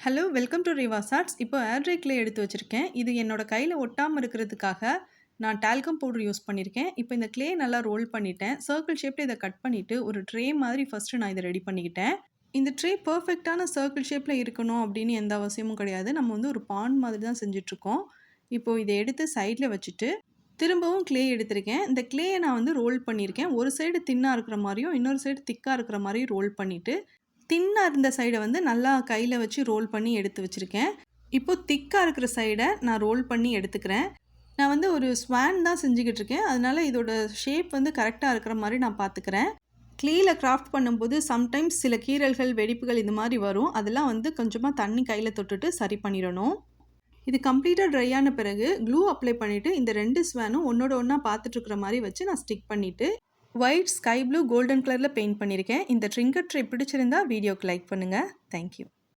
Hello welcome to Rivas Arts. இப்போ air try clay எடுத்து வச்சுருக்கேன். இது என்னோட கையில் ஒட்டாமல் இருக்கிறதுக்காக நான் டால்கம் பவுடர் யூஸ் பண்ணியிருக்கேன். இப்போ இந்த க்ளே நல்லா ரோல் பண்ணிட்டேன். சர்க்கிள் ஷேப்பில் இதை கட் பண்ணிவிட்டு ஒரு ட்ரே மாதிரி ஃபஸ்ட்டு நான் இதை ரெடி பண்ணிக்கிட்டேன். இந்த ட்ரே பர்ஃபெக்டான சர்க்கிள் ஷேப்பில் இருக்கணும் அப்படின்னு எந்த அவசியமும் கிடையாது. நம்ம வந்து ஒரு பாண்ட் மாதிரி தான் செஞ்சிட்ருக்கோம். இப்போது இதை எடுத்து சைடில் வச்சுட்டு திரும்பவும் க்ளே எடுத்திருக்கேன். இந்த க்ளேயை நான் வந்து ரோல் பண்ணியிருக்கேன். ஒரு சைடு தின்னாக இருக்கிற மாதிரியும் இன்னொரு சைடு திக்காக இருக்கிற மாதிரியும் ரோல் பண்ணிவிட்டு தின்னாக இருந்த சைடை வந்து நல்லா கையில் வச்சு ரோல் பண்ணி எடுத்து வச்சுருக்கேன். இப்போது திக்காக இருக்கிற சைடை நான் ரோல் பண்ணி எடுத்துக்கிறேன். நான் வந்து ஒரு ஸ்வான் தான் செஞ்சுக்கிட்டு இருக்கேன். அதனால் இதோட ஷேப் வந்து கரெக்டாக இருக்கிற மாதிரி நான் பார்த்துக்கிறேன். க்ளேயில் கிராஃப்ட் பண்ணும்போது சம்டைம்ஸ் சில கீறல்கள் வெடிப்புகள் இது மாதிரி வரும். அதெல்லாம் வந்து கொஞ்சமாக தண்ணி கையில் தொட்டுட்டு சரி பண்ணிடணும். இது கம்ப்ளீட்டாக ட்ரை ஆன பிறகு க்ளூ அப்ளை பண்ணிவிட்டு இந்த 2 ஸ்வானும் ஒன்றோட ஒன்றா பார்த்துட்ருக்குற மாதிரி வச்சு நான் ஸ்டிக் பண்ணிவிட்டு ஒயிட், ஸ்கை ப்ளூ, கோல்டன் கலரில் பெயிண்ட் பண்ணியிருக்கேன். இந்த ட்ரிங்கர் ட்ரை பிடிச்சிருந்தா வீடியோக்கு லைக் பண்ணுங்கள். தேங்க்யூ.